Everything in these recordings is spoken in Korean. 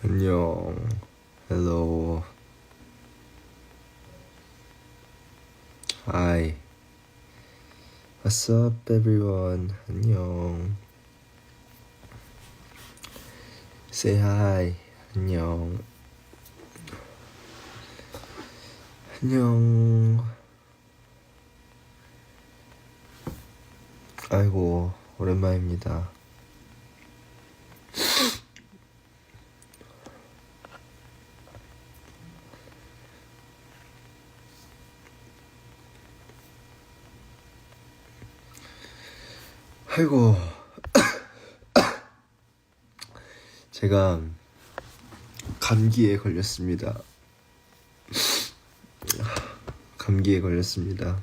안녕. Hello. Hi. What's up, everyone? 안녕. Say hi. 안녕. 안녕. 아이고, 오랜만입니다. 아이고. 제가 감기에 걸렸습니다. 감기에 걸렸습니다.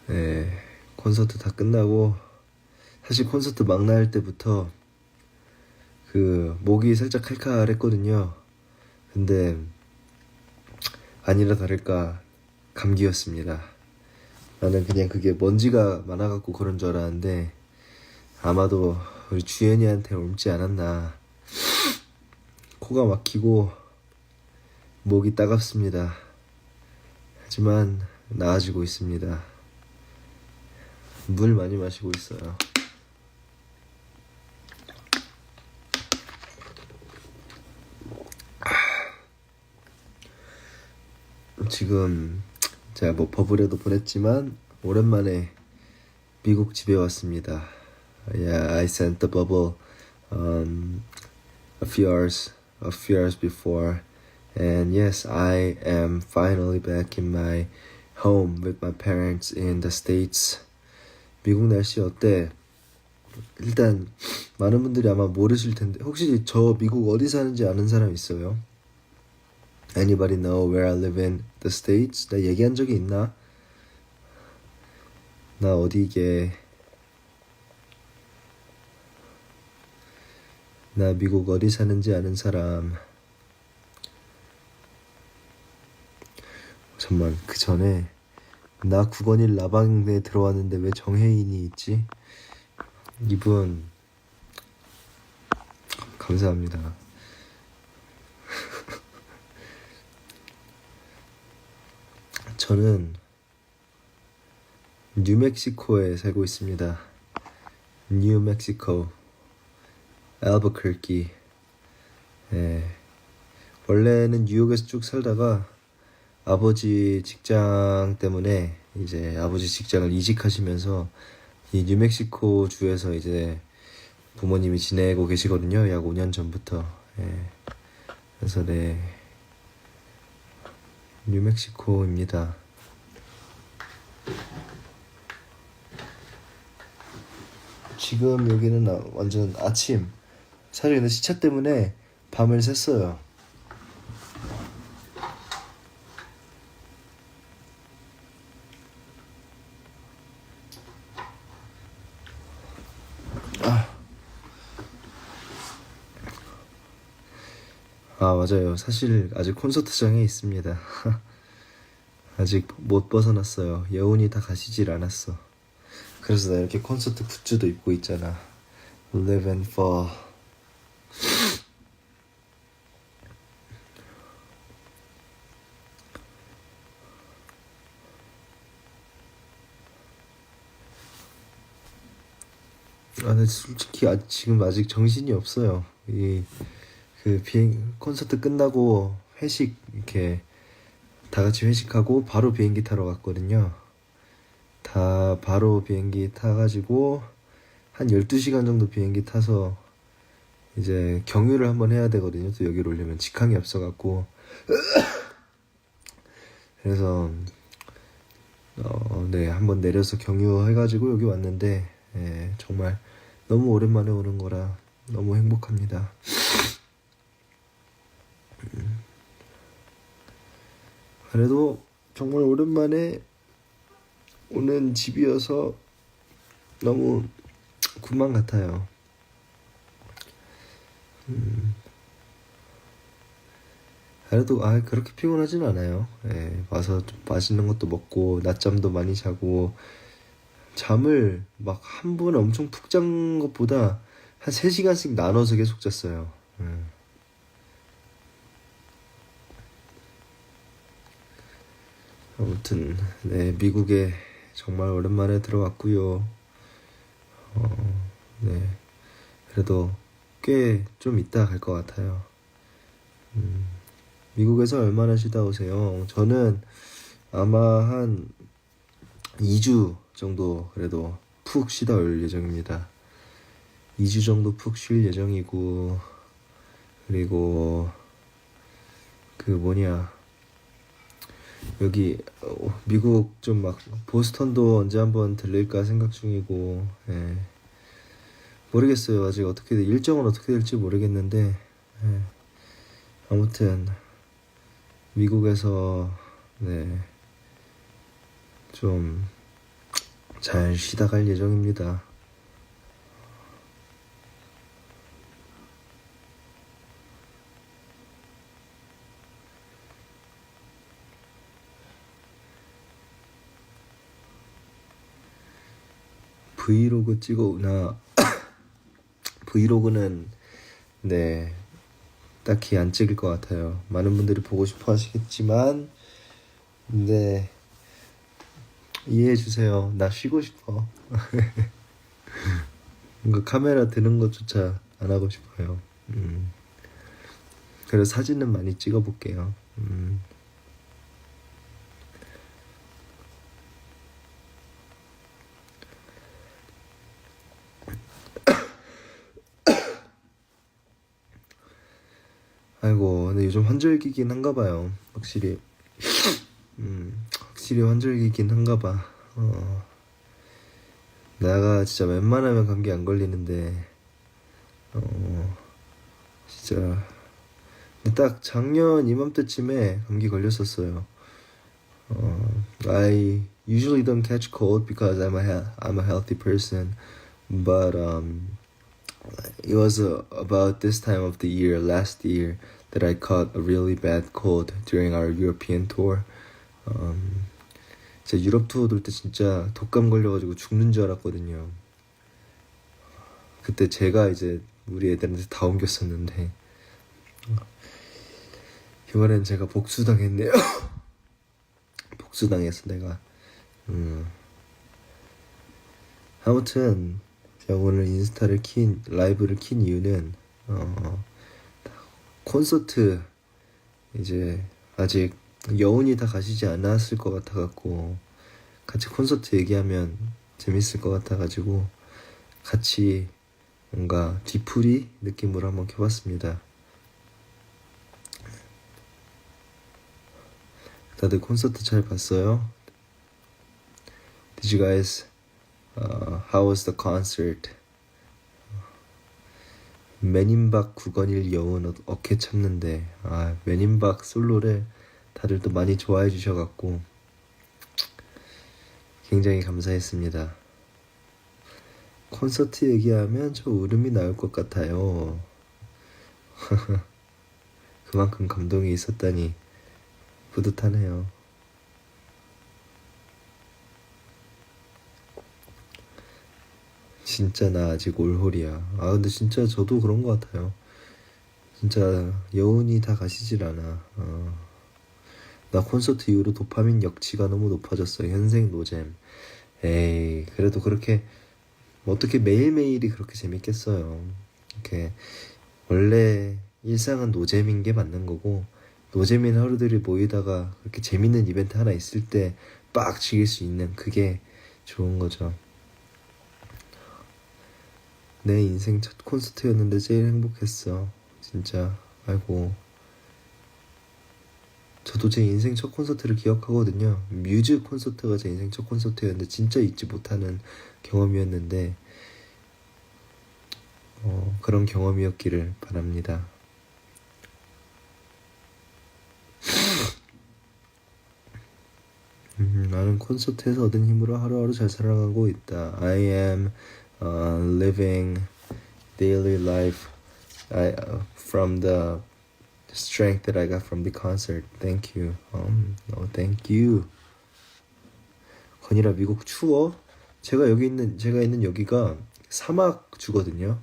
네, 콘서트 다 끝나고 사실 콘서트 막 나갈 때부터 목이 살짝 칼칼했거든요. 근데 아니라 다를까 감기였습니다. 나는 그냥 그게 먼지가 많아갖고 그런 줄 알았는데 아마도 우리 주연이한테 옮지 않았나. 코가 막히고 목이 따갑습니다. 하지만 나아지고 있습니다. 물 많이 마시고 있어요. 지금 제가 버블에도 보냈지만 오랜만에 미국 집에 왔습니다. Yeah, I sent the bubble a few hours before, and yes, I am finally back in my home with my parents in the States. 미국 날씨 어때? 일단 많은 분들이 아마 모르실 텐데 혹시 저 미국 어디 사는지 아는 사람 있어요? Anybody know where I live in the States? 나 얘기한 적이 있나? 나 어디게? 나 미국 어디 사는지 아는 사람. 잠만, 그 전에 나 9번일 라방에 들어왔는데 왜 정혜인이 있지? 이분 감사합니다. 저는 뉴멕시코에 살고 있습니다. 뉴멕시코, 알버커키. 네. 원래는 뉴욕에서 쭉 살다가 아버지 직장 때문에 이제 아버지 직장을 이직하시면서 이 뉴멕시코 주에서 이제 부모님이 지내고 계시거든요. 약 5년 전부터. 네. 그래서 네, 뉴멕시코입니다. 지금 여기는 완전 아침. 사실 근데 시차 때문에 밤을 샜어요. 맞아요. 사실 아직 콘서트장에 있습니다. 아직 못 벗어났어요. 여운이 다 가시질 않았어. 그래서 나 이렇게 콘서트 굿즈도 입고 있잖아. Live and Fall. 근데 솔직히 지금 아직 정신이 없어요. 콘서트 끝나고 회식 이렇게 다 같이 회식하고 바로 비행기 타러 갔거든요. 바로 비행기 타가지고 한 12시간 정도 비행기 타서 이제 경유를 한번 해야 되거든요. 또 여기로 오려면 직항이 없어갖고. 그래서 네, 한번 내려서 경유해가지고 여기 왔는데 정말 너무 오랜만에 오는 거라 너무 행복합니다. 그래도 정말 오랜만에 오는 집이어서 너무 군만 같아요. 그래도 그렇게 피곤하진 않아요. 와서 좀 맛있는 것도 먹고 낮잠도 많이 자고 잠을 막 한 번에 엄청 푹 잔 것보다 한 3시간씩 나눠서 계속 잤어요. 아무튼 네, 미국에 정말 오랜만에 들어왔고요. 네, 그래도 꽤 좀 있다 갈 것 같아요. 미국에서 얼마나 쉬다 오세요? 저는 아마 한 2주 정도 그래도 푹 쉬다 올 예정입니다. 2주 정도 푹 쉴 예정이고, 그리고 그 뭐냐, 여기 미국 좀 막 보스턴도 언제 한번 들릴까 생각 중이고, 예. 모르겠어요. 아직 어떻게 일정은 어떻게 될지 모르겠는데, 예. 아무튼 미국에서 네, 좀 잘 쉬다 갈 예정입니다. 브이로그 찍어오나 브이로그는 네, 딱히 안 찍을 것 같아요. 많은 분들이 보고 싶어 하시겠지만, 네, 이해해 주세요. 나 쉬고 싶어. 뭔가 카메라 드는 것조차 안 하고 싶어요. 그래서 사진은 많이 찍어 볼게요. 아이고, 근데 요즘 환절기긴 한가 봐요. 확실히, 확실히 환절기긴 한가 봐. 내가 진짜 웬만하면 감기 안 걸리는데, 진짜. 근데 딱 작년 이맘때쯤에 감기 걸렸었어요. I usually don't catch cold because I'm a healthy person, but it was about this time of the year last year that I caught a really bad cold during our European tour. 제가 유럽 투어 돌 때 진짜 독감 걸려가지고 죽는 줄 알았거든요. 그때 제가 이제 우리 애들한테 다 옮겼었는데 이번엔 제가 복수당했네요. 복수당했어 내가. 아무튼 제가 오늘 인스타를 라이브를 킨 이유는 콘서트 이제 아직 여운이 다 가시지 않았을 것 같아갖고 같이 콘서트 얘기하면 재밌을 것 같아가지고 같이 뭔가 뒤풀이 느낌으로 한번 켜봤습니다. 다들 콘서트 잘 봤어요? Did you guys how was the concert? 맨인박 구건일 여운 어깨 참는데 맨인박 솔로를 다들 또 많이 좋아해 주셔갖고 굉장히 감사했습니다. 콘서트 얘기하면 저 울음이 나올 것 같아요. 그만큼 감동이 있었다니 뿌듯하네요. 진짜 나 아직 올홀이야. 근데 진짜 저도 그런 것 같아요. 진짜 여운이 다 가시질 않아. 나 콘서트 이후로 도파민 역치가 너무 높아졌어요. 현생 노잼. 에이, 그래도 그렇게 어떻게 매일매일이 그렇게 재밌겠어요. 이렇게 원래 일상은 노잼인 게 맞는 거고 노잼인 하루들이 모이다가 그렇게 재밌는 이벤트 하나 있을 때 빡 즐길 수 있는 그게 좋은 거죠. 내 인생 첫 콘서트였는데 제일 행복했어. 진짜. 아이고. 저도 제 인생 첫 콘서트를 기억하거든요. 뮤즈 콘서트가 제 인생 첫 콘서트였는데 진짜 잊지 못하는 경험이었는데 그런 경험이었기를 바랍니다. 나는 콘서트에서 얻은 힘으로 하루하루 잘 살아가고 있다. I am living daily life from the strength that I got from the concert. Thank you. Thank you. 건이라 미국 추워? 제가 있는 여기가 사막주거든요.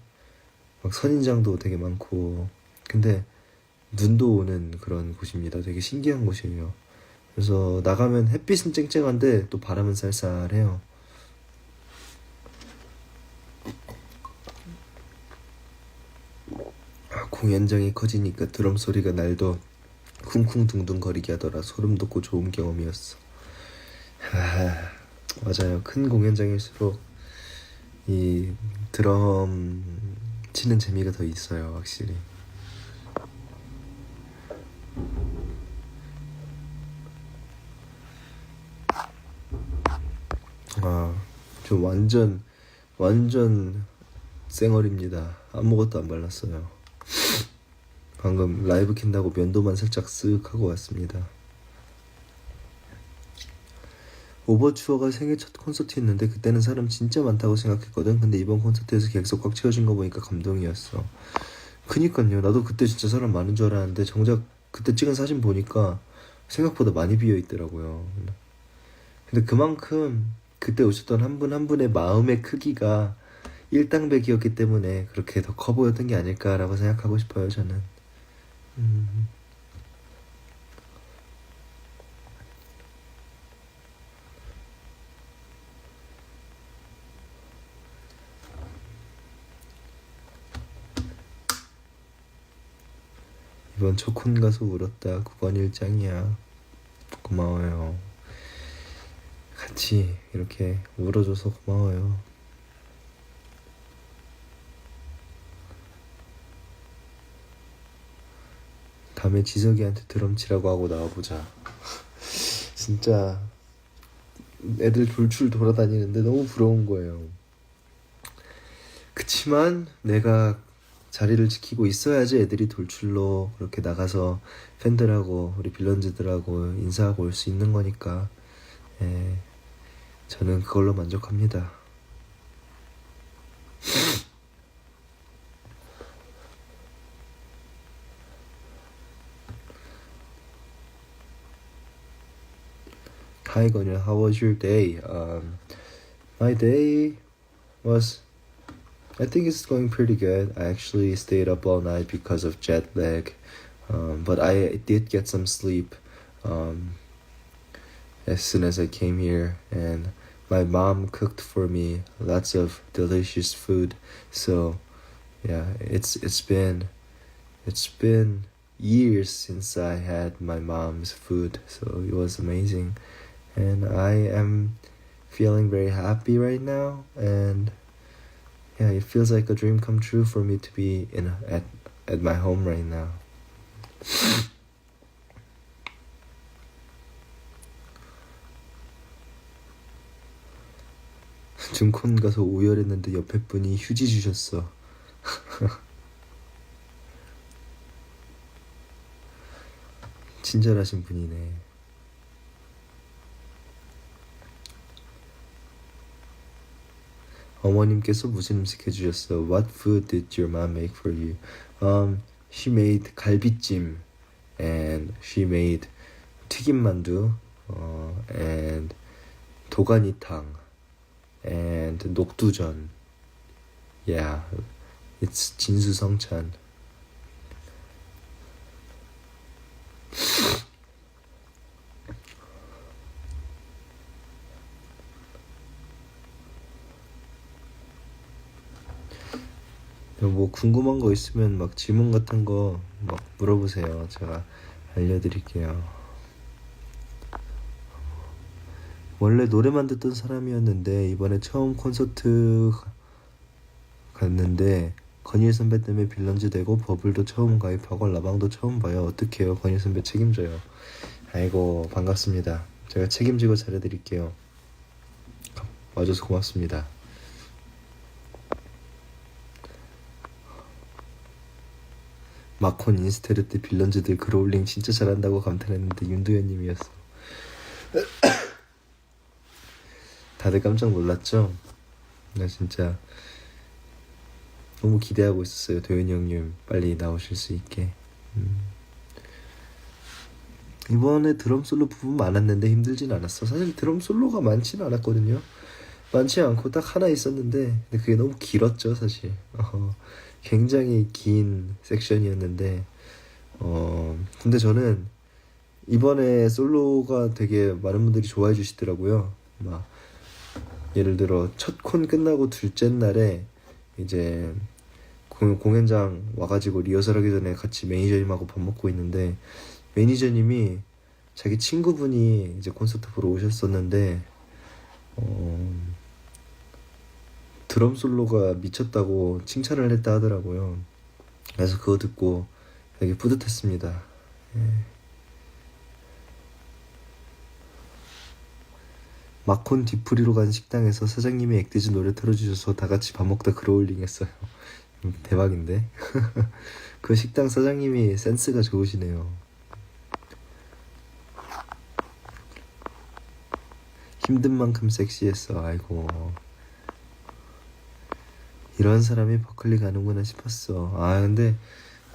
막 선인장도 되게 많고, 근데 눈도 오는 그런 곳입니다. 되게 신기한 곳이에요. 그래서 나가면 햇빛은 쨍쨍한데 또 바람은 쌀쌀해요. 공연장이 커지니까 드럼 소리가 날도 쿵쿵둥둥 거리게 하더라. 소름 돋고 좋은 경험이었어. 맞아요. 큰 공연장일수록 이 드럼 치는 재미가 더 있어요, 확실히. 저 완전 쌩얼입니다. 아무것도 안 발랐어요. 방금 라이브 킨다고 면도만 살짝 쓱 하고 왔습니다. 오버추어가 생애 첫 콘서트였는데 그때는 사람 진짜 많다고 생각했거든. 근데 이번 콘서트에서 객석 꽉 채워진 거 보니까 감동이었어. 그니까요. 나도 그때 진짜 사람 많은 줄 알았는데 정작 그때 찍은 사진 보니까 생각보다 많이 비어 있더라고요. 근데 그만큼 그때 오셨던 한 분 한 분의 마음의 크기가 일당백이었기 때문에 그렇게 더 커 보였던 게 아닐까라고 생각하고 싶어요, 저는. 이번 첫 콘 가서 울었다. 9권 1장이야. 고마워요. 같이 이렇게 울어줘서 고마워요. 다음에 지석이한테 드럼 치라고 하고 나와보자. 진짜 애들 돌출 돌아다니는데 너무 부러운 거예요. 그치만 내가 자리를 지키고 있어야지 애들이 돌출로 그렇게 나가서 팬들하고 우리 빌런즈들하고 인사하고 올 수 있는 거니까 저는 그걸로 만족합니다. Hi Gonya, how was your day? My day was, I think it's going pretty good. I actually stayed up all night because of jet lag, but I did get some sleep as soon as I came here, and my mom cooked for me lots of delicious food. So yeah, it's been years since I had my mom's food, so it was amazing. And I am feeling very happy right now, and yeah, it feels like a dream come true for me to be at my home right now. 중콘 가서 오열했는데 옆에 분이 휴지 주셨어. 친절하신 분이네. 어머님께서 무슨 음식 해주셨어? What food did your mom make for you? She made 갈비찜, and she made 튀김만두, and 도가니탕, and 녹두전. Yeah, it's 진수성찬. 뭐 궁금한 거 있으면 막 질문 같은 거 막 물어보세요. 제가 알려드릴게요. 원래 노래만 듣던 사람이었는데 이번에 처음 콘서트 갔는데 건일 선배 때문에 빌런즈 되고 버블도 처음 가입하고 라방도 처음 봐요. 어떡해요? 건일 선배 책임져요. 아이고 반갑습니다. 제가 책임지고 잘해드릴게요. 와줘서 고맙습니다. 마콘 인스테르 때 빌런즈들 그로울링 진짜 잘한다고 감탄했는데 윤도현님이었어. 다들 깜짝 놀랐죠? 나 진짜 너무 기대하고 있었어요. 도현이 형님 빨리 나오실 수 있게. 이번에 드럼 솔로 부분 많았는데 힘들진 않았어. 사실 드럼 솔로가 많지는 않았거든요. 많지 않고 딱 하나 있었는데 근데 그게 너무 길었죠 사실. 굉장히 긴 섹션이었는데 근데 저는 이번에 솔로가 되게 많은 분들이 좋아해 주시더라고요. 막 예를 들어 첫 콘 끝나고 둘째 날에 이제 공연장 와가지고 리허설하기 전에 같이 매니저님하고 밥 먹고 있는데 매니저님이 자기 친구분이 이제 콘서트 보러 오셨었는데 드럼 솔로가 미쳤다고 칭찬을 했다 하더라고요. 그래서 그거 듣고 되게 뿌듯했습니다. 마콘 뒤풀이로 간 식당에서 사장님이 액티즈 노래 틀어주셔서 다 같이 밥 먹다 그로울링 했어요. 대박인데? 그 식당 사장님이 센스가 좋으시네요. 힘든 만큼 섹시했어. 아이고. 이런 사람이 버클리 가는구나 싶었어. 아, 근데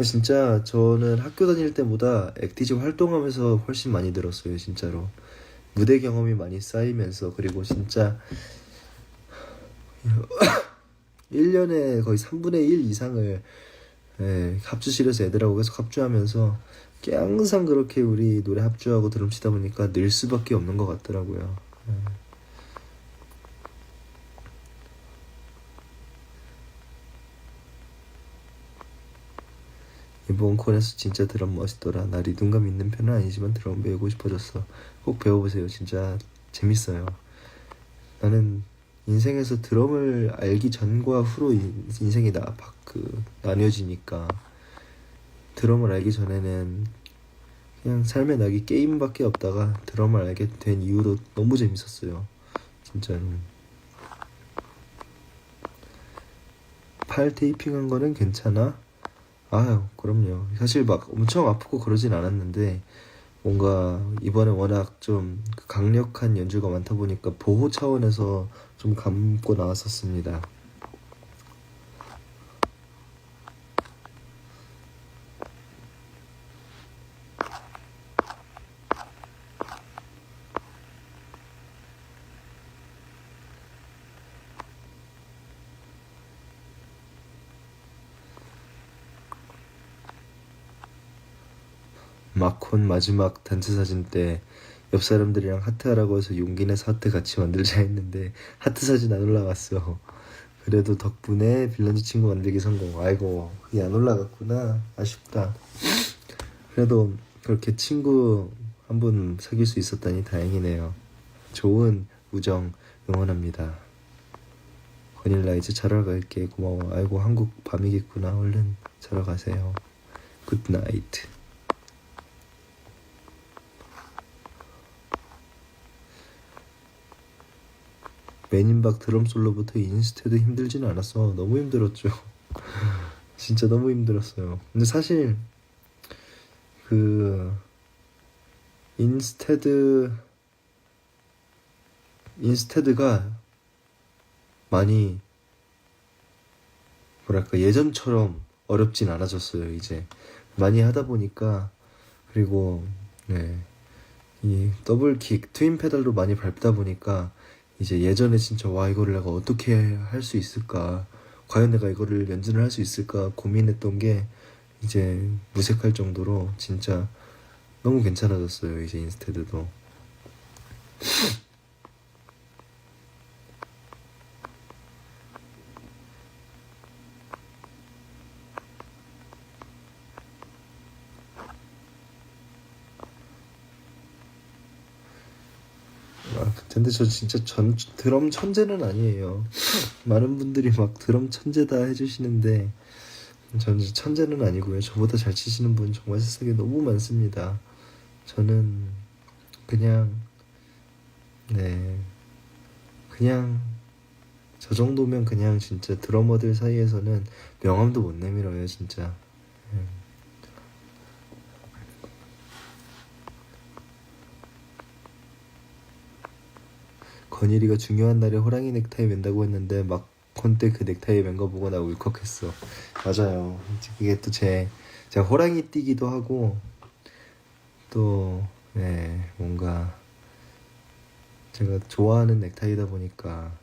진짜 저는 학교 다닐 때보다 액티즈 활동하면서 훨씬 많이 들었어요, 진짜로. 무대 경험이 많이 쌓이면서, 그리고 진짜 1년에 거의 3분의 1 이상을 합주실에서 애들하고 계속 합주하면서 항상 그렇게 우리 노래 합주하고 드럼 치다 보니까 늘 수밖에 없는 것 같더라고요. 이번 콘에서 진짜 드럼 멋있더라. 나 리듬감 있는 편은 아니지만 드럼 배우고 싶어졌어. 꼭 배워보세요. 진짜 재밌어요. 나는 인생에서 드럼을 알기 전과 후로 인생이 나뉘어지니까 드럼을 알기 전에는 그냥 삶의 낙이 게임밖에 없다가 드럼을 알게 된 이후로 너무 재밌었어요. 진짜로. 팔 테이핑한 거는 괜찮아? 아유, 그럼요. 사실 막 엄청 아프고 그러진 않았는데 뭔가 이번에 워낙 좀 강력한 연주가 많다 보니까 보호 차원에서 좀 감고 나왔었습니다. 마콘 마지막 단체 사진 때 옆 사람들이랑 하트하라고 해서 용기 내서 하트 같이 만들자 했는데 하트 사진 안 올라갔어. 그래도 덕분에 빌런즈 친구 만들기 성공. 아이고, 그게 안 올라갔구나. 아쉽다. 그래도 그렇게 친구 한 분 사귈 수 있었다니 다행이네요. 좋은 우정 응원합니다. 버닐라 이제 자러 갈게. 고마워. 아이고, 한국 밤이겠구나. 얼른 자러 가세요. 굿나잇. 맨인박 드럼 솔로부터 인스테도 힘들지는 않았어. 너무 힘들었죠. 진짜 너무 힘들었어요. 근데 사실 그 인스테드가 많이 뭐랄까 예전처럼 어렵진 않아졌어요. 이제 많이 하다 보니까. 그리고 이 더블킥 트윈 페달로 많이 밟다 보니까 이제 예전에 진짜 와 이거를 내가 어떻게 할 수 있을까, 과연 내가 이거를 연주를 할 수 있을까 고민했던 게 이제 무색할 정도로 진짜 너무 괜찮아졌어요. 이제 인스테드도. 근데 저 진짜 드럼 천재는 아니에요. 많은 분들이 막 드럼 천재다 해주시는데 저는 천재는 아니고요. 저보다 잘 치시는 분 정말 세상에 너무 많습니다. 저는 그냥 그냥 저 정도면 그냥 진짜 드러머들 사이에서는 명함도 못 내밀어요, 진짜. 건일이가 중요한 날에 호랑이 넥타이 맨다고 했는데 막 콘때 그 넥타이 맨 거 보고 나 울컥했어. 맞아요. 그게 또 제가 호랑이 띠기도 하고 또 뭔가 제가 좋아하는 넥타이다 보니까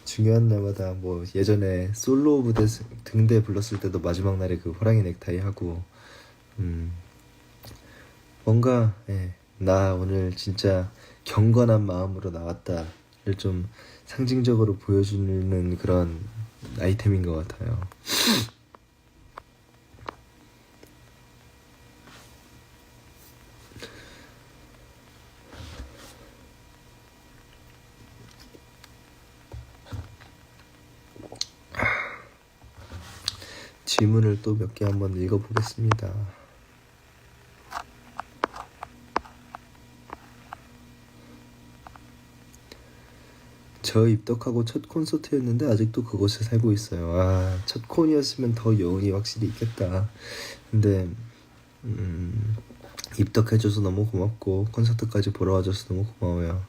중요한 날마다 뭐 예전에 솔로 무대 등대 불렀을 때도 마지막 날에 그 호랑이 넥타이 하고 뭔가 나 오늘 진짜 경건한 마음으로 나왔다를 좀 상징적으로 보여주는 그런 아이템인 것 같아요. 질문을 또 몇 개 한번 읽어보겠습니다. 저 입덕하고 첫 콘서트였는데 아직도 그곳에 살고 있어요. 아, 첫 콘이었으면 더 여운이 확실히 있겠다. 근데 입덕해줘서 너무 고맙고 콘서트까지 보러 와줘서 너무 고마워요.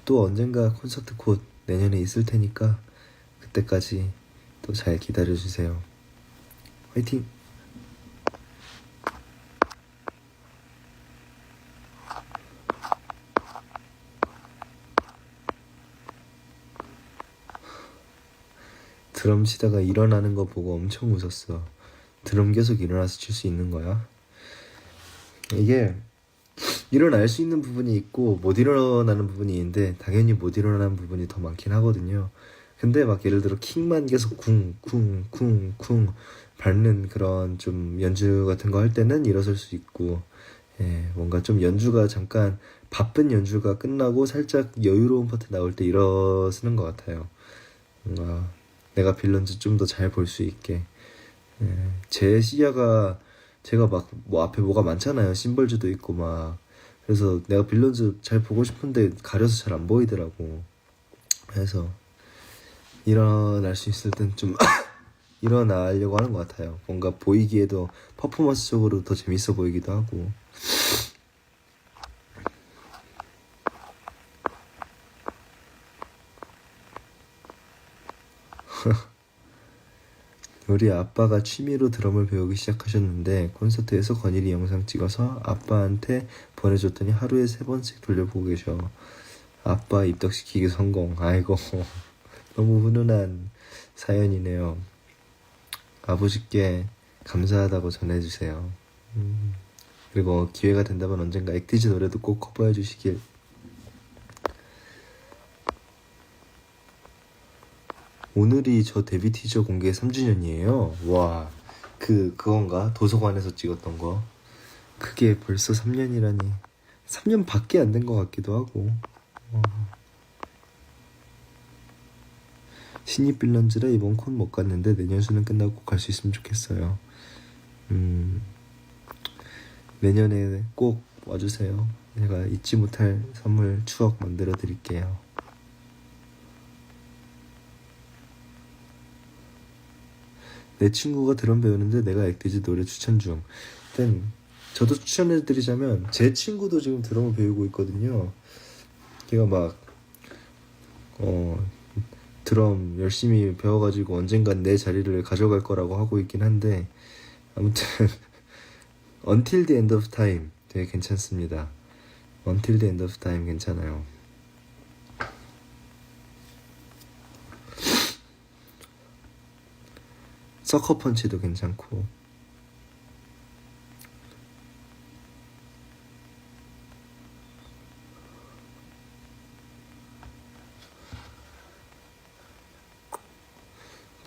또 언젠가 콘서트 곧 내년에 있을 테니까 그때까지 또 잘 기다려주세요. 화이팅! 드럼 치다가 일어나는 거 보고 엄청 웃었어. 드럼 계속 일어나서 칠 수 있는 거야? 이게 일어날 수 있는 부분이 있고 못 일어나는 부분이 있는데 당연히 못 일어나는 부분이 더 많긴 하거든요. 근데 막 예를 들어 킥만 계속 쿵쿵쿵쿵 밟는 그런 좀 연주 같은 거 할 때는 일어설 수 있고, 뭔가 좀 연주가 잠깐 바쁜 연주가 끝나고 살짝 여유로운 파트 나올 때 일어서는 것 같아요. 뭔가 내가 빌런즈 좀 더 잘 볼 수 있게. 제 시야가 제가 막 뭐 앞에 뭐가 많잖아요. 심벌즈도 있고 막. 그래서 내가 빌런즈 잘 보고 싶은데 가려서 잘 안 보이더라고. 그래서 일어날 수 있을 땐 좀 일어나려고 하는 것 같아요. 뭔가 보이기에도 퍼포먼스적으로 더 재밌어 보이기도 하고. 우리 아빠가 취미로 드럼을 배우기 시작하셨는데 콘서트에서 건일이 영상 찍어서 아빠한테 보내줬더니 하루에 3번씩 돌려보고 계셔. 아빠 입덕시키기 성공. 아이고 너무 훈훈한 사연이네요. 아버지께 감사하다고 전해주세요. 그리고 기회가 된다면 언젠가 액티즈 노래도 꼭 커버해 주시길. 오늘이 저 데뷔 티저 공개 3주년이에요. 와, 그건가? 도서관에서 찍었던 거. 그게 벌써 3년이라니. 3년 밖에 안 된 것 같기도 하고. 신입 빌런즈라 이번 콘 못 갔는데 내년 수능 끝나고 꼭 갈 수 있으면 좋겠어요. 내년에 꼭 와주세요. 제가 잊지 못할 선물 추억 만들어 드릴게요. 내 친구가 드럼 배우는데 내가 액티즈 노래 추천 중. 저도 추천해드리자면 제 친구도 지금 드럼을 배우고 있거든요. 걔가 막 드럼 열심히 배워가지고 언젠간 내 자리를 가져갈 거라고 하고 있긴 한데, 아무튼 Until the End of Time 되게 괜찮습니다. Until the End of Time 괜찮아요. 서커펀치도 괜찮고.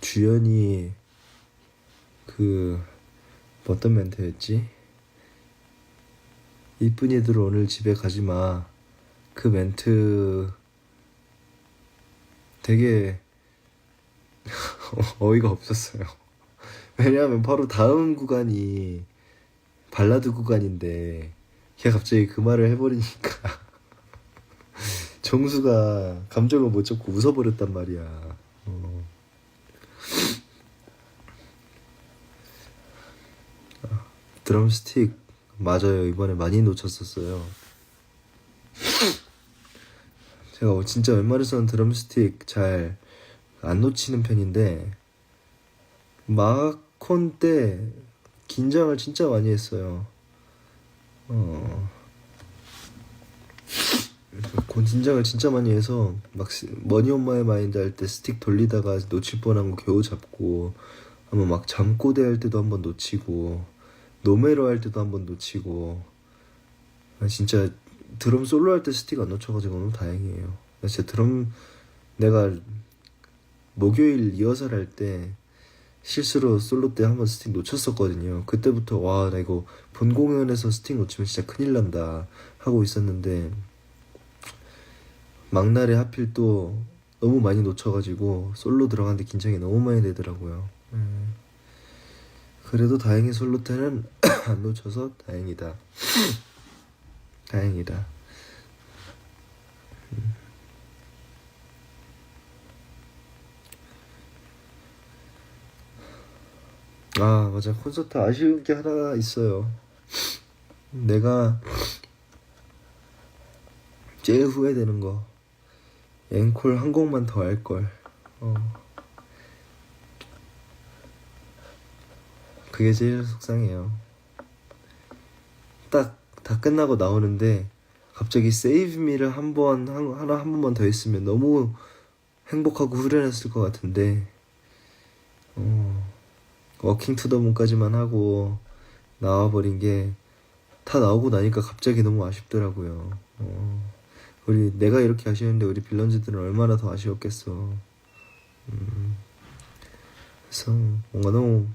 주연이 어떤 멘트였지? 이쁜이들 오늘 집에 가지마. 그 멘트 되게 어이가 없었어요. 왜냐하면 바로 다음 구간이 발라드 구간인데 걔가 갑자기 그 말을 해버리니까 정수가 감정을 못 잡고 웃어버렸단 말이야. 드럼 스틱 맞아요. 이번에 많이 놓쳤었어요. 제가 진짜 웬만해서는 드럼 스틱 잘 안 놓치는 편인데 마콘 때 긴장을 진짜 많이 했어요. 긴장을 진짜 많이 해서 막 머니 온 마이 마인드 할 때 스틱 돌리다가 놓칠 뻔한 거 겨우 잡고, 한번 막 잠꼬대 할 때도 한번 놓치고, 노메로 할 때도 한번 놓치고, 진짜 드럼 솔로 할 때 스틱 안 놓쳐가지고 너무 다행이에요. 나 진짜 드럼 내가 목요일 리허설 할 때 실수로 솔로 때 한번 스틱 놓쳤었거든요. 그때부터 와, 나 이거 본 공연에서 스틱 놓치면 진짜 큰일 난다 하고 있었는데 막날에 하필 또 너무 많이 놓쳐가지고 솔로 들어가는데 긴장이 너무 많이 되더라고요. 그래도 다행히 솔로 때는 안 놓쳐서 다행이다. 다행이다. 아, 맞아. 콘서트 아쉬운 게 하나 있어요. 내가 제일 후회되는 거. 앵콜 한 곡만 더 할 걸. 그게 제일 속상해요. 딱 다 끝나고 나오는데 갑자기 Save Me를 한 번만 더 했으면 너무 행복하고 후련했을 것 같은데 워킹 투 더 문까지만 하고 나와버린 게 다 나오고 나니까 갑자기 너무 아쉽더라고요. 내가 이렇게 아쉬웠는데 우리 빌런즈들은 얼마나 더 아쉬웠겠어. 그래서 뭔가 너무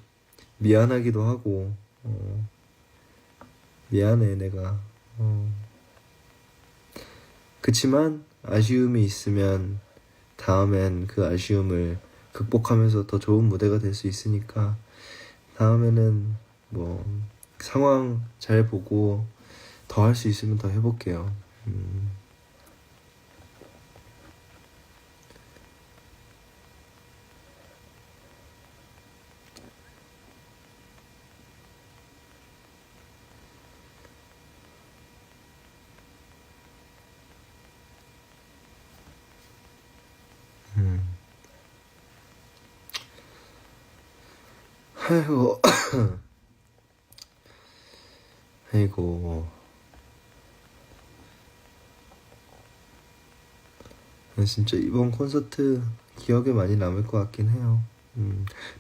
미안하기도 하고 미안해 내가. 그치만 아쉬움이 있으면 다음엔 그 아쉬움을 극복하면서 더 좋은 무대가 될 수 있으니까 다음에는 뭐 상황 잘 보고 더 할 수 있으면 더 해볼게요. 아이고 아이고 진짜 이번 콘서트 기억에 많이 남을 것 같긴 해요.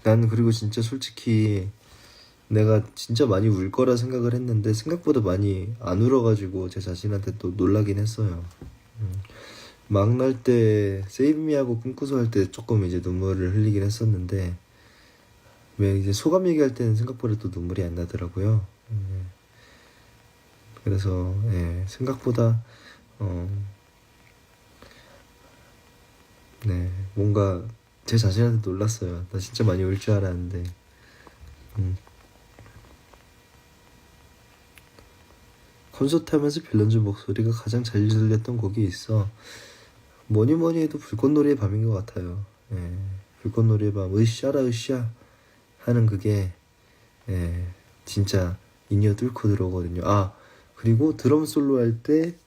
난 그리고 진짜 솔직히 내가 진짜 많이 울 거라 생각을 했는데 생각보다 많이 안 울어가지고 제 자신한테 또 놀라긴 했어요. 막 날 때 세이브미하고 꿈꾸서 할 때 조금 이제 눈물을 흘리긴 했었는데 왜 이제 소감 얘기할 때는 생각보다 또 눈물이 안 나더라고요. 그래서 생각보다 네, 뭔가 제 자신한테 놀랐어요. 나 진짜 많이 울 줄 알았는데. 콘서트 하면서 빌런즈 목소리가 가장 잘 들렸던 곡이 있어. 뭐니 뭐니 해도 불꽃놀이의 밤인 것 같아요. 불꽃놀이의 밤, 으쌰라 으쌰 하는 그게 진짜 인이어 뚫고 들어오거든요. 아, 그리고 드럼 솔로 할 때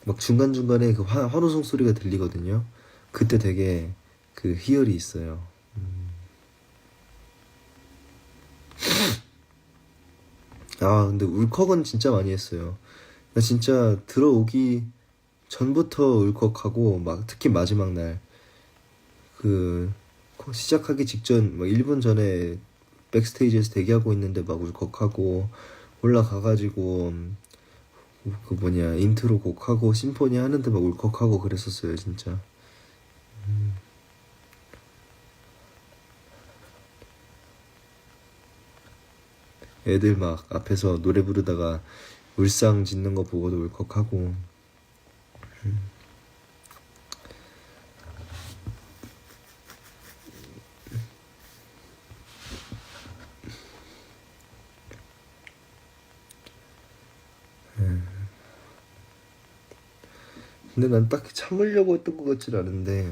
막 중간중간에 그 환호성 소리가 들리거든요. 그때 되게 그 희열이 있어요. 아, 근데 울컥은 진짜 많이 했어요. 나 진짜 들어오기 전부터 울컥하고 막 특히 마지막 날 그 시작하기 직전 막 1분 전에 백스테이지에서 대기하고 있는데 막 울컥하고 올라가가지고 그 뭐냐 인트로 곡하고 심포니 하는데 막 울컥하고 그랬었어요 진짜. 애들 막 앞에서 노래 부르다가 울상 짓는 거 보고도 울컥하고. 근데 난 딱히 참으려고 했던 것 같진 않은데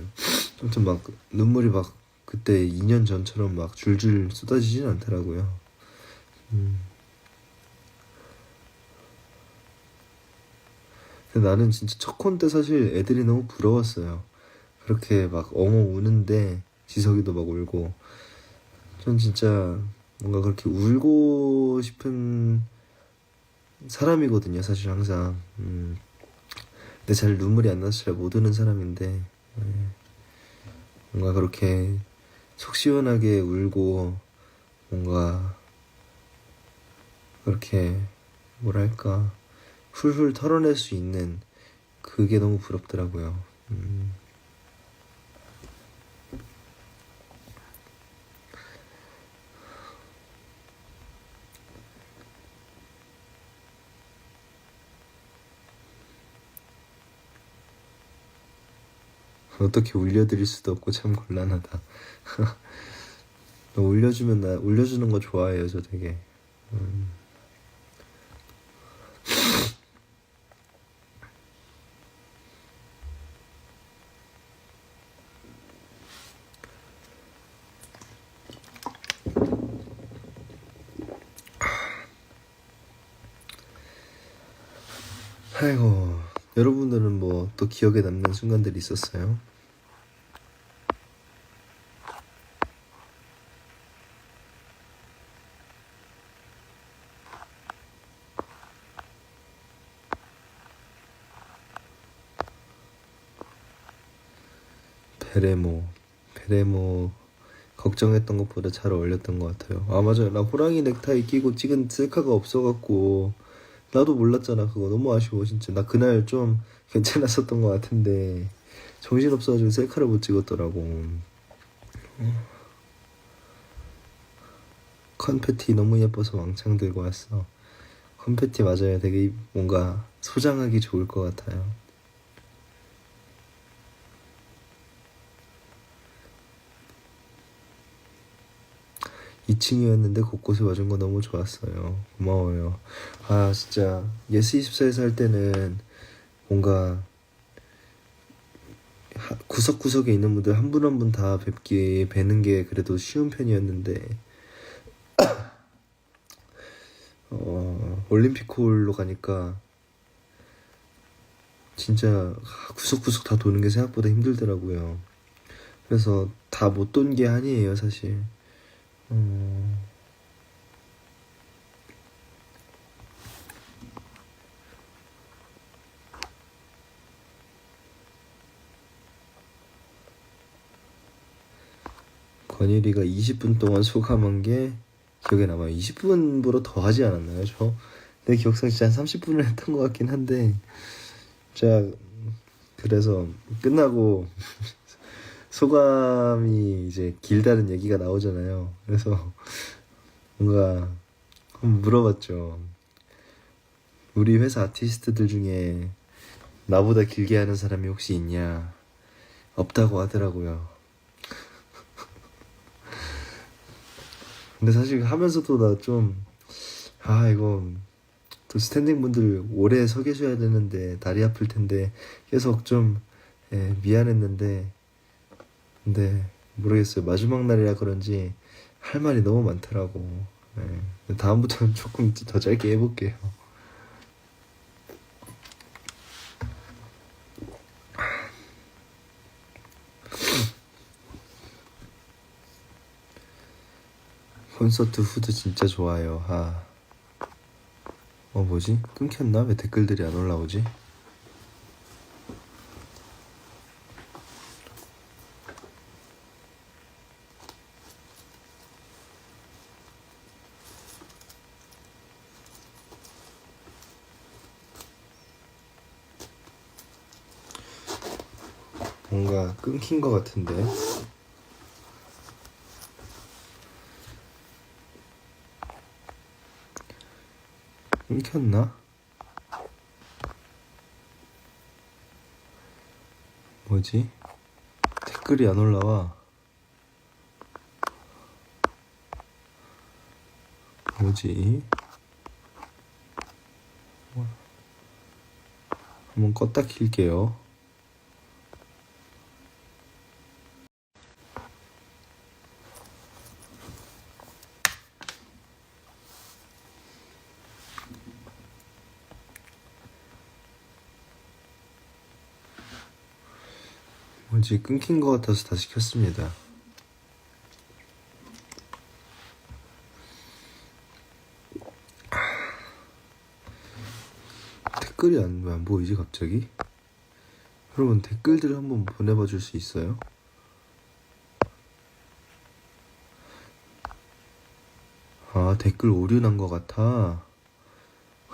아무튼 막 눈물이 막 그때 2년 전처럼 막 줄줄 쏟아지진 않더라고요. 근데 나는 진짜 첫 콘 때 사실 애들이 너무 부러웠어요. 그렇게 막 엉엉 우는데 지석이도 막 울고. 전 진짜 뭔가 그렇게 울고 싶은 사람이거든요 사실 항상. 근데 잘 눈물이 안 나서 잘 못 우는 사람인데 뭔가 그렇게 속 시원하게 울고 뭔가 그렇게 뭐랄까 훌훌 털어낼 수 있는 그게 너무 부럽더라고요. 어떻게 울려드릴 수도 없고 참 곤란하다. 울려주면 나 울려주는 거 좋아해요, 저 되게. 아이고, 여러분들은 뭐 또 기억에 남는 순간들이 있었어요? 베레모 걱정했던 것보다 잘 어울렸던 것 같아요. 아, 맞아요. 나 호랑이 넥타이 끼고 찍은 셀카가 없어갖고 나도 몰랐잖아. 그거 너무 아쉬워 진짜. 나 그날 좀 괜찮았었던 것 같은데 정신없어가지고 셀카를 못 찍었더라고. 컨페티 너무 예뻐서 왕창 들고 왔어. 컨페티 맞아요. 되게 뭔가 소장하기 좋을 것 같아요. 2층이었는데 곳곳에 와준 거 너무 좋았어요. 고마워요. 아, 진짜 예스24에서 할 때는 뭔가 구석구석에 있는 분들 한 분 한 분 다 뵈는 게 그래도 쉬운 편이었는데 올림픽홀로 가니까 진짜 구석구석 다 도는 게 생각보다 힘들더라고요. 그래서 다 못 돈 게 아니에요, 사실. 권일이가 20분 동안 소감한 게 기억에 남아요. 20분보다 더 하지 않았나요? 내 기억상 진짜 한 30분을 했던 것 같긴 한데 자, 그래서 끝나고 소감이 이제 길다는 얘기가 나오잖아요. 그래서 뭔가 한번 물어봤죠. 우리 회사 아티스트들 중에 나보다 길게 하는 사람이 혹시 있냐? 없다고 하더라고요. 근데 사실 하면서도 나 좀, 이거 또 스탠딩 분들 오래 서 계셔야 되는데 다리 아플 텐데 계속 좀 미안했는데 근데 모르겠어요. 마지막 날이라 그런지 할 말이 너무 많더라고. 다음부터는 조금 더 짧게 해볼게요. 콘서트 후드 진짜 좋아요. 뭐지? 끊겼나? 왜 댓글들이 안 올라오지? 뭔가 끊긴 것 같은데. 끊겼나? 뭐지? 댓글이 안 올라와. 뭐지? 한번 껐다 킬게요. 뭐지? 끊긴 것 같아서 다시 켰습니다. 댓글이 왜 안 보이지 갑자기? 여러분 댓글들 한번 보내봐 줄 수 있어요? 댓글 오류 난 것 같아.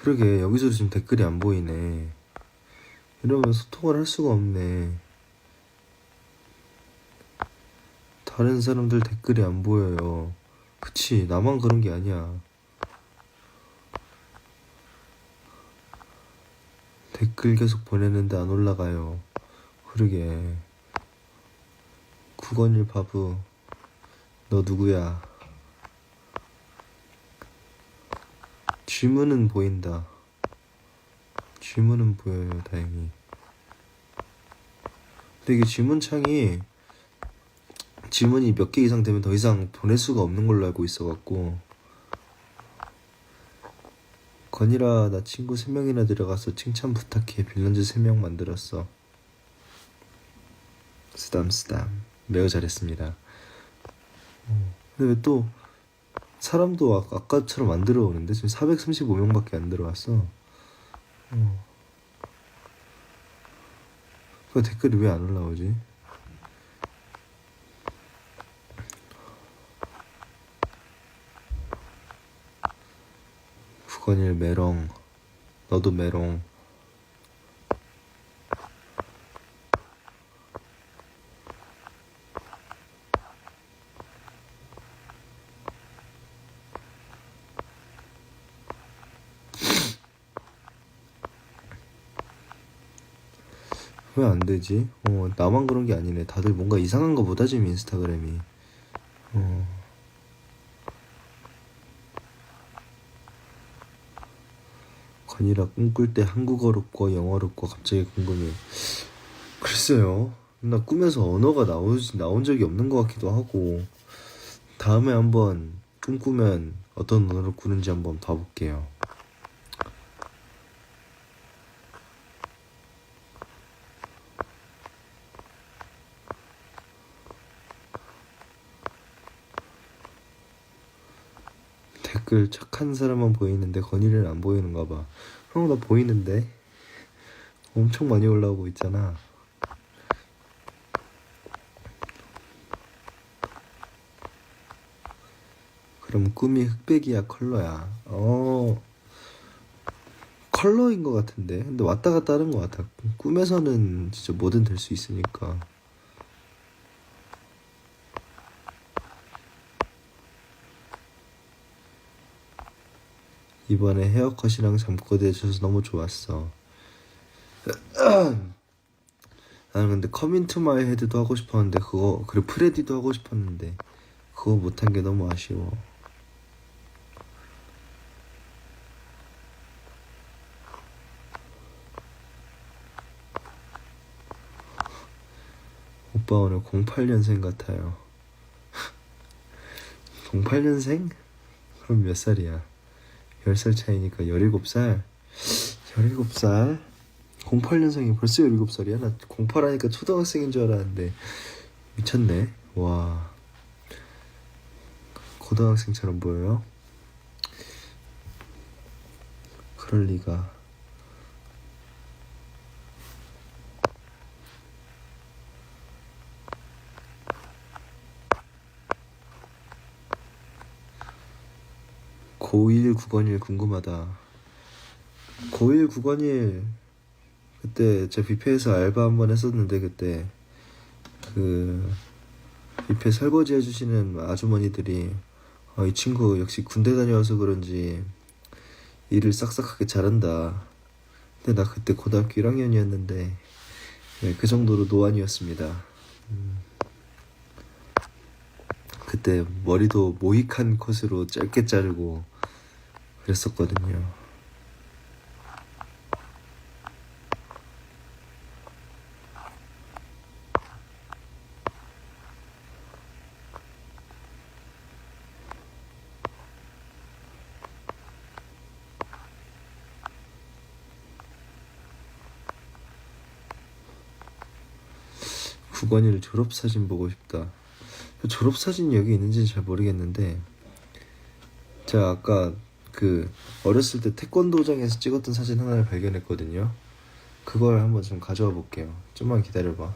그러게 여기서도 지금 댓글이 안 보이네. 이러면 소통을 할 수가 없네. 다른 사람들 댓글이 안 보여요. 그치, 나만 그런 게 아니야. 댓글 계속 보내는데 안 올라가요. 그러게. 국원일 바보, 너 누구야? 질문은 보인다. 질문은 보여요, 다행히. 근데 이게 질문창이 질문이 몇 개 이상 되면 더 이상 보낼 수가 없는 걸로 알고 있어갖고. 건이라, 나 친구 3명이나 들어가서 칭찬 부탁해. 빌런즈 3명 만들었어. 쓰담쓰담. 매우 잘했습니다. 근데 왜 또 사람도 아까처럼 안 들어오는데? 지금 435명밖에 안 들어왔어. 그 댓글이 왜 안 올라오지? 국원일 메롱, 너도 메롱. 왜 안 되지? 나만 그런 게 아니네. 다들 뭔가 이상한 거 보다 지금 인스타그램이. 건이라 꿈꿀 때 한국어로 꿔 영어로 꿔 갑자기 궁금해. 글쎄요. 나 꿈에서 언어가 나온 적이 없는 것 같기도 하고. 다음에 한번 꿈꾸면 어떤 언어로 꾸는지 한번 봐볼게요. 댓글 착한 사람만 보이는데 건이는 안 보이는가 봐. 형, 나 보이는데? 엄청 많이 올라오고 있잖아. 그럼 꿈이 흑백이야, 컬러야? 컬러인 것 같은데. 근데 왔다 갔다 하는 것 같아. 꿈에서는 진짜 뭐든 될 수 있으니까. 이번에 헤어컷이랑 잠꼬대 해줘서 너무 좋았어. 나는 근데 커밍 투 마이 헤드도 하고 싶었는데 그리고 프레디도 하고 싶었는데 그거 못한 게 너무 아쉬워. 오빠 오늘 08년생 같아요. 08년생? 그럼 몇 살이야? 10살 차이니까 17살? 17살? 08년생이 벌써 17살이야? 나 08하니까 초등학생인 줄 알았는데 미쳤네. 와, 고등학생처럼 보여요? 그럴 리가. 고1 국원일 궁금하다. 고1 국원일 그때 저 뷔페에서 알바 한번 했었는데, 그때 그 뷔페 설거지 해주시는 아주머니들이 이 친구 역시 군대 다녀와서 그런지 일을 싹싹하게 잘한다. 근데 나 그때 고등학교 1학년이었는데 네, 그 정도로 노안이었습니다. 그때 머리도 모이칸 컷으로 짧게 자르고 그랬었거든요. 국원일 졸업사진 보고 싶다. 졸업사진이 여기 있는지는 잘 모르겠는데 제가 아까 어렸을 때 태권도장에서 찍었던 사진 하나를 발견했거든요. 그걸 한번 좀 가져와 볼게요. 좀만 기다려봐.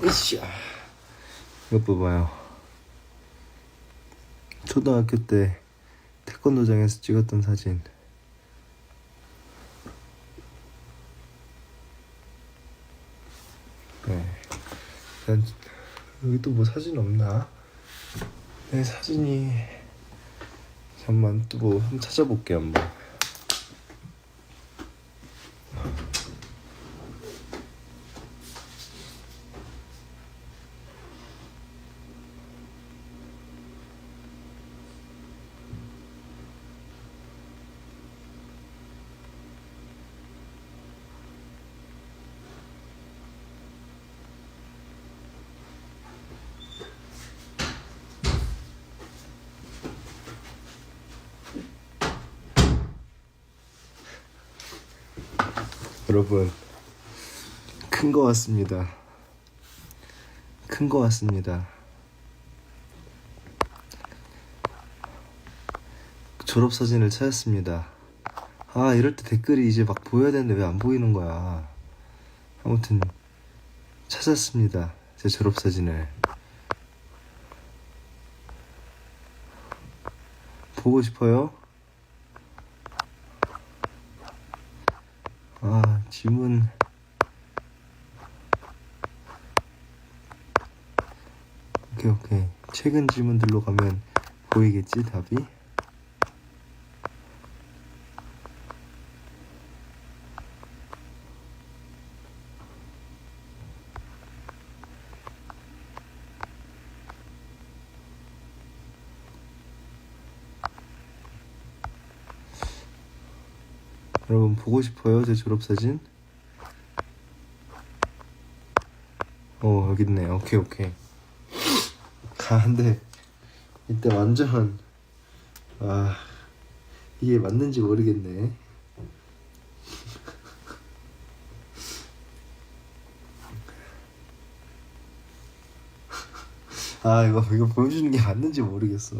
으쌰. 이거 봐봐요. 초등학교 때 태권도장에서 찍었던 사진. 네. 여기 또 뭐 사진 없나? 네, 사진이 잠만 또 뭐 한번 찾아볼게 한번. 여러분, 큰 거 왔습니다. 큰 거 왔습니다. 졸업사진을 찾았습니다. 아, 이럴 때 댓글이 이제 막 보여야 되는데 왜 안 보이는 거야. 아무튼 찾았습니다. 제 졸업사진을. 보고 싶어요? 아, 질문. 오케이. 최근 질문들로 가면 보이겠지, 답이? 여러분, 보고 싶어요, 제 졸업사진? 여기 있네. 오케이. 근데 이때 완전 이게 맞는지 모르겠네. 이거 보여주는 게 맞는지 모르겠어.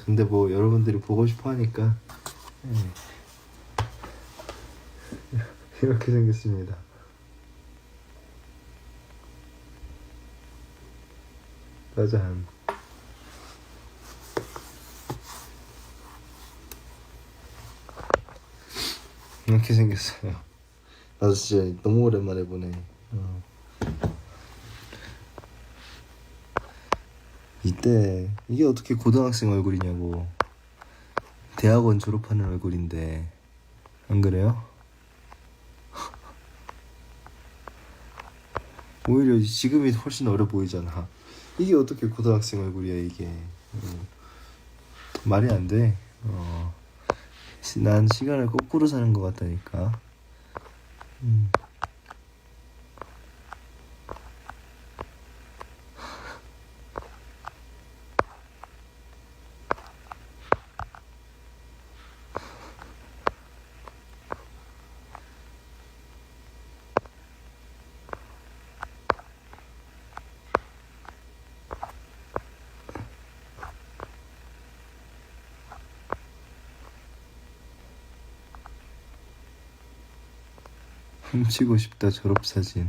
근데 뭐 여러분들이 보고 싶어 하니까 이렇게 생겼습니다. 짜잔. 이렇게 생겼어요. 나도 진짜 너무 오랜만에 보네. 이때 이게 어떻게 고등학생 얼굴이냐고. 대학원 졸업하는 얼굴인데 안 그래요? 오히려 지금이 훨씬 어려 보이잖아. 이게 어떻게 고등학생 얼굴이야 이게. 말이 안 돼. 난 시간을 거꾸로 사는 것 같다니까. 훔치고 싶다 졸업사진.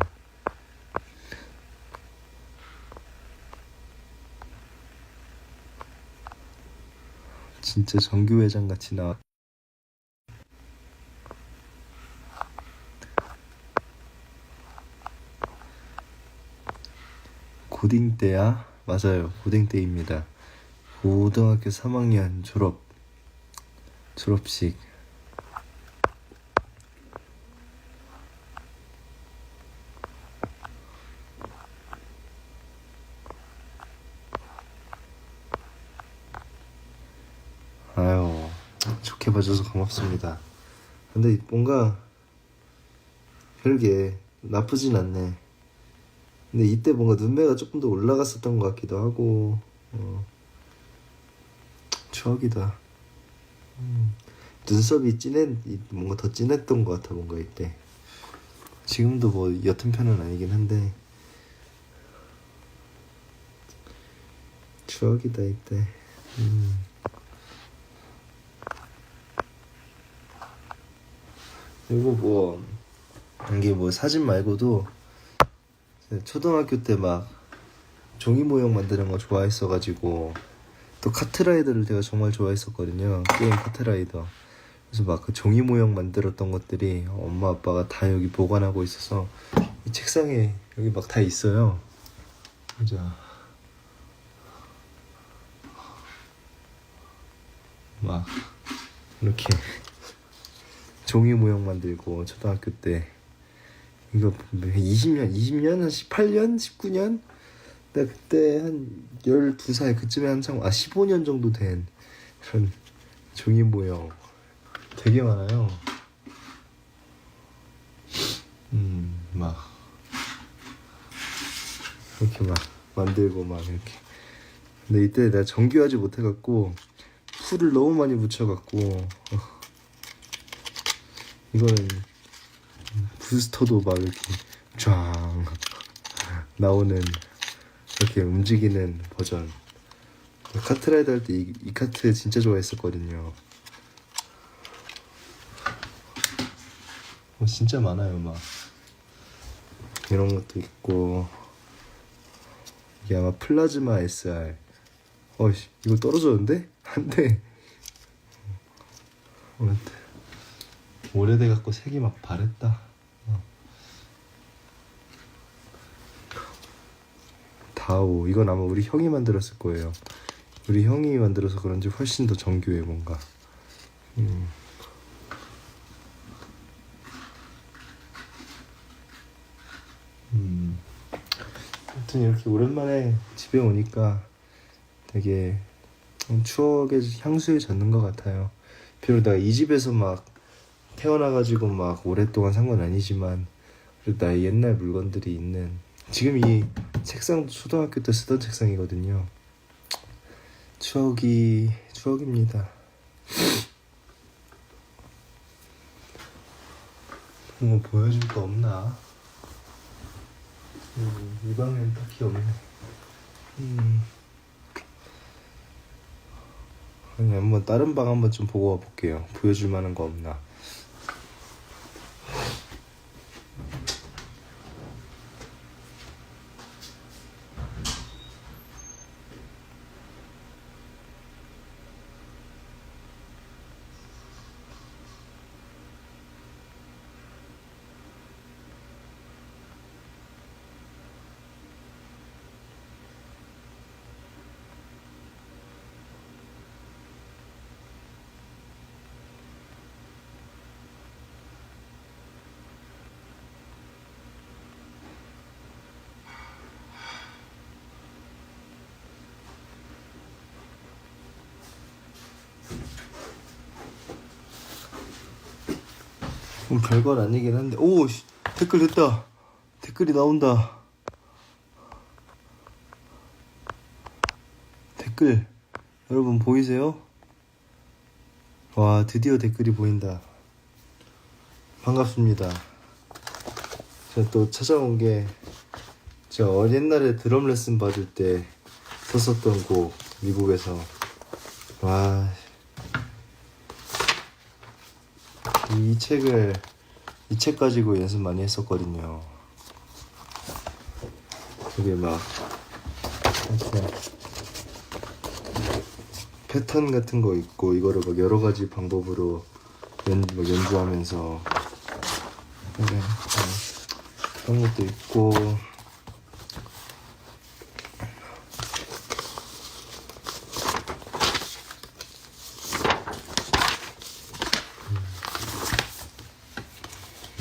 진짜 정규회장 같이 나와. 고딩 때야? 맞아요, 고딩 때입니다. 고등학교 3학년 졸업식. 아유, 좋게 봐줘서 고맙습니다. 근데 뭔가 별게 나쁘진 않네. 근데 이때 뭔가 눈매가 조금 더 올라갔었던 것 같기도 하고. 추억이다. 눈썹이 뭔가 더 진했던 것 같아, 뭔가 이때. 지금도 뭐 옅은 편은 아니긴 한데 추억이다 이때. 그리고 뭐 이게 뭐 사진 말고도 초등학교 때 막 종이 모형 만드는 거 좋아했어가지고 또 카트라이더를 제가 정말 좋아했었거든요. 게임 카트라이더. 그래서 막 그 종이 모형 만들었던 것들이 엄마 아빠가 다 여기 보관하고 있어서 이 책상에 여기 막 다 있어요. 자, 막 이렇게 종이 모형 만들고 초등학교 때 이거 20년, 한 18년, 19년? 나 그때 한 12살 그쯤에 한창 15년 정도 된 그런 종이 모형 되게 많아요. 막 이렇게 막 만들고 막 이렇게. 근데 이때 내가 정교하지 못해갖고 풀을 너무 많이 묻혀갖고 이거는 부스터도 막 이렇게 쫙 나오는 이렇게 움직이는 버전. 카트라이더 할 때 이 카트 진짜 좋아했었거든요. 진짜 많아요. 막 이런 것도 있고 이게 아마 플라즈마 SR. 이거 떨어졌는데? 안돼. 오래돼갖고 색이 막 바랬다. 다오. 이건 아마 우리 형이 만들었을 거예요. 우리 형이 만들어서 그런지 훨씬 더 정교해 뭔가. 아무튼 이렇게 오랜만에 집에 오니까 되게 추억의 향수에 젖는 것 같아요. 비록 내가 이 집에서 막 태어나가지고 막 오랫동안 산 건 아니지만 그래도 나의 옛날 물건들이 있는. 지금 이 책상도 초등학교 때 쓰던 책상이거든요. 추억입니다. 뭐 보여줄 거 없나? 이 방엔 딱히 없네. 아니, 한번 다른 방 한번 좀 보고 와볼게요. 보여줄 만한 거 없나? 별건 아니긴 한데. 오! 댓글 됐다. 댓글이 나온다. 댓글 여러분 보이세요? 와, 드디어 댓글이 보인다. 반갑습니다. 제가 또 찾아온 게 제가 옛날에 드럼 레슨 받을 때 썼었던 곡, 미국에서. 와, 이 책 가지고 연습 많이 했었거든요. 그게 막 이렇게 패턴 같은 거 있고 이거를 막 여러 가지 방법으로 연주하면서 그런 것도 있고.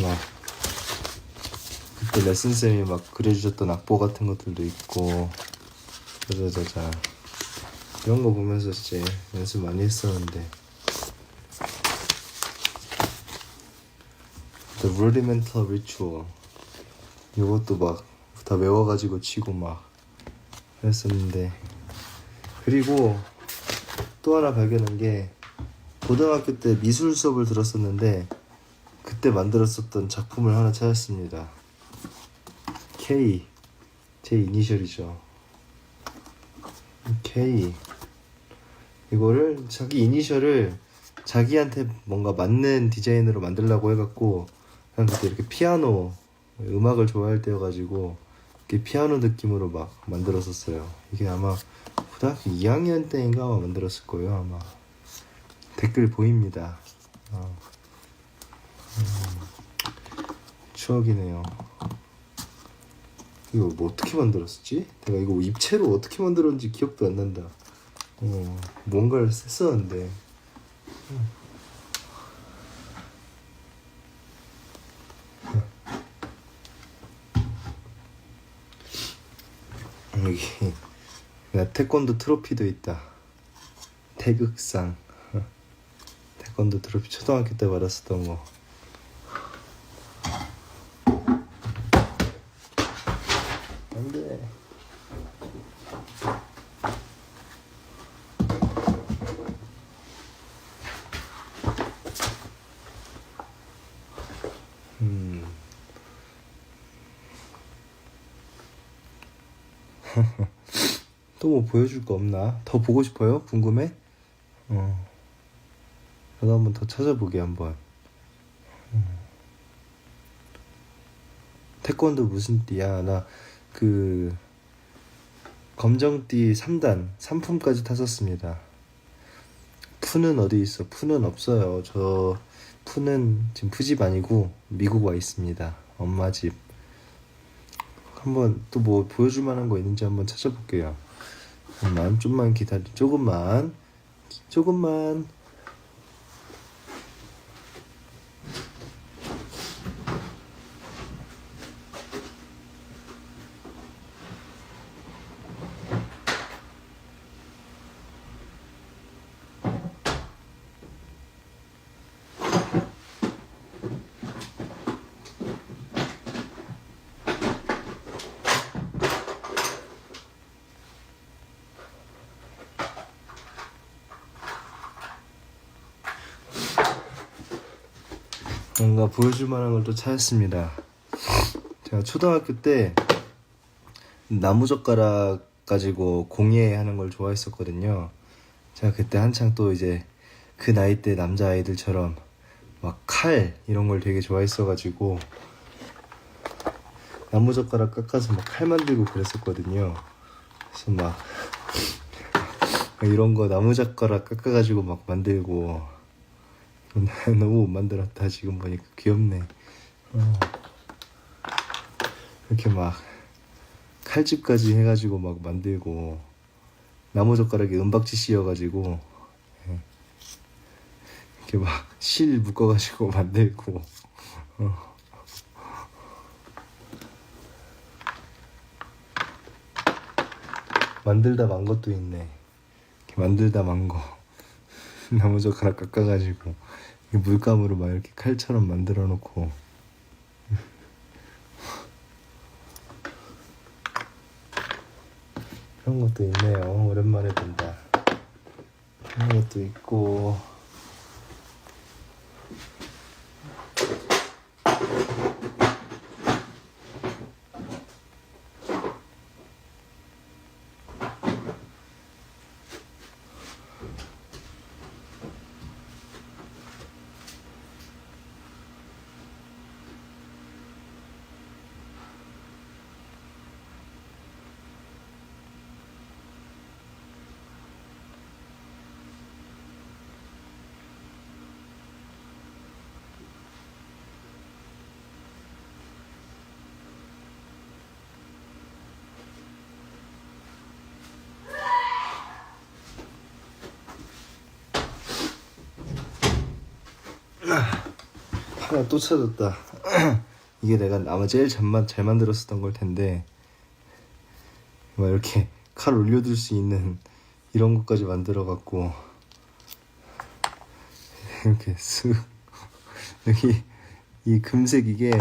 막 그때 레슨쌤이 막 그려주셨던 악보 같은 것들도 있고. 자자자자 이런 거 보면서 진짜 연습 많이 했었는데. The Rudimental Ritual 이것도 막 다 외워가지고 치고 막 했었는데. 그리고 또 하나 발견한 게 고등학교 때 미술 수업을 들었었는데 그때 만들었었던 작품을 하나 찾았습니다. K, 제 이니셜이죠. K. 이거를 자기 이니셜을 자기한테 뭔가 맞는 디자인으로 만들려고 해갖고 그냥 그때 이렇게 피아노 음악을 좋아할 때여가지고 이렇게 피아노 느낌으로 막 만들었었어요. 이게 아마 고등학교 2학년 때인가 아마 만들었을 거예요. 아마 댓글 보입니다. 추억이네요. 이거 뭐 어떻게 만들었었지? 내가 이거 입체로 어떻게 만들었는지 기억도 안 난다. 뭔가를 썼었는데. 여기 태권도 트로피도 있다. 태극상. 태권도 트로피 초등학교 때 받았었던 거. 안돼. 또 뭐 보여줄 거 없나? 더 보고 싶어요? 궁금해? 나도 한번 더 찾아보게 한번. 태권도 무슨 띠야? 나 그 검정띠 3단 3품까지 탔었습니다. 푸는 어디 있어? 푸는 없어요. 저 푸는 지금 푸집 아니고 미국 와 있습니다. 엄마 집. 한번 또 뭐 보여줄 만한 거 있는지 한번 찾아볼게요. 좀만 기다려. 조금만. 뭔가 보여줄 만한 걸 또 찾았습니다. 제가 초등학교 때 나무젓가락 가지고 공예하는 걸 좋아했었거든요. 제가 그때 한창 또 이제 그 나이 때 남자아이들처럼 막 칼 이런 걸 되게 좋아했어가지고 나무젓가락 깎아서 막 칼 만들고 그랬었거든요. 그래서 막 이런 거 나무젓가락 깎아가지고 막 만들고 너무 못 만들었다. 지금 보니까 귀엽네. 이렇게 막 칼집까지 해가지고 막 만들고 나무젓가락에 은박지 씌워가지고 이렇게 막 실 묶어가지고 만들고 만들다 만 것도 있네. 이렇게 만들다 만 거 나무젓가락 깎아가지고 물감으로 막 이렇게 칼처럼 만들어 놓고 그런 것도 있네요. 오랜만에 본다. 그런 것도 있고 하나 또 찾았다. 이게 내가 아마 제일 잘 만들었었던 걸 텐데 막 이렇게 칼 올려둘 수 있는 이런 것까지 만들어 갖고 이렇게 쓱 여기 이 금색 이게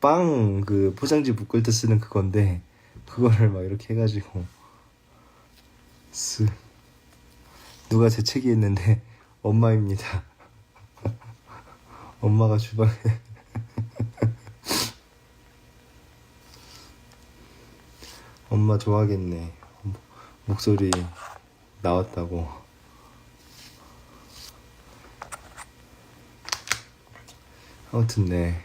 빵 그 포장지 묶을 때 쓰는 그건데 그거를 막 이렇게 해가지고 쓱 누가 재채기했는데 엄마입니다. 엄마가 주방에 엄마 좋아하겠네. 목소리 나왔다고. 아무튼 네,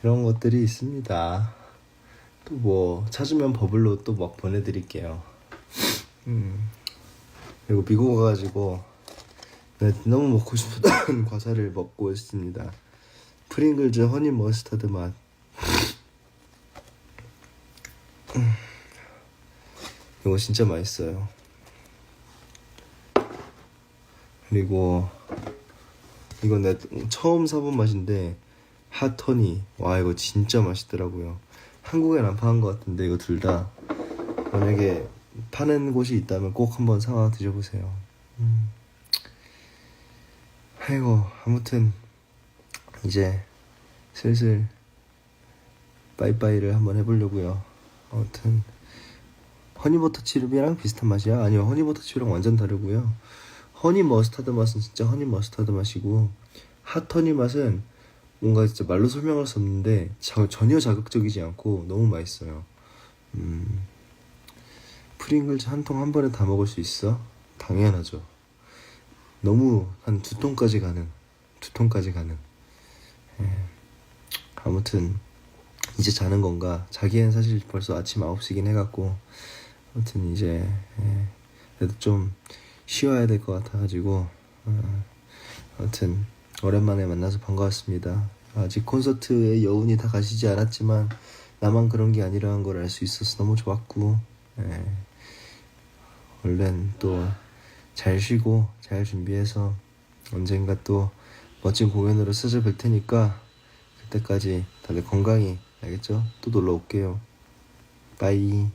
이런 것들이 있습니다. 또 뭐 찾으면 버블로 또 막 보내드릴게요. 그리고 미국 와가지고 네, 너무 먹고 싶었던 과자를 먹고 있습니다. 프링글즈 허니 머스타드 맛. 이거 진짜 맛있어요. 그리고 이건 내가 처음 사본 맛인데 핫허니. 와, 이거 진짜 맛있더라고요. 한국엔 안 파는 것 같은데 이거 둘 다 만약에 파는 곳이 있다면 꼭 한번 사와 드셔보세요. 아이고, 아무튼 이제 슬슬 빠이빠이를 한번 해보려고요. 아무튼 허니버터 치릅이랑 비슷한 맛이야? 아니요, 허니버터 치릅이랑 완전 다르고요. 허니 머스타드 맛은 진짜 허니 머스타드 맛이고, 핫허니 맛은 뭔가 진짜 말로 설명할 수 없는데 전혀 자극적이지 않고 너무 맛있어요. 프링글즈 한 통 한 번에 다 먹을 수 있어? 당연하죠. 너무 한 2통까지 가능. 2통까지 가능. 아무튼 이제 자는 건가? 자기엔 사실 벌써 아침 9시긴 해갖고, 아무튼 이제 그래도 좀 쉬어야 될 것 같아가지고, 아무튼 오랜만에 만나서 반가웠습니다. 아직 콘서트의 여운이 다 가시지 않았지만 나만 그런 게 아니라는 걸 알 수 있어서 너무 좋았고, 얼른 또 잘 쉬고 잘 준비해서 언젠가 또 멋진 공연으로 찾아뵐 테니까 그때까지 다들 건강히, 알겠죠? 또 놀러 올게요. 빠이.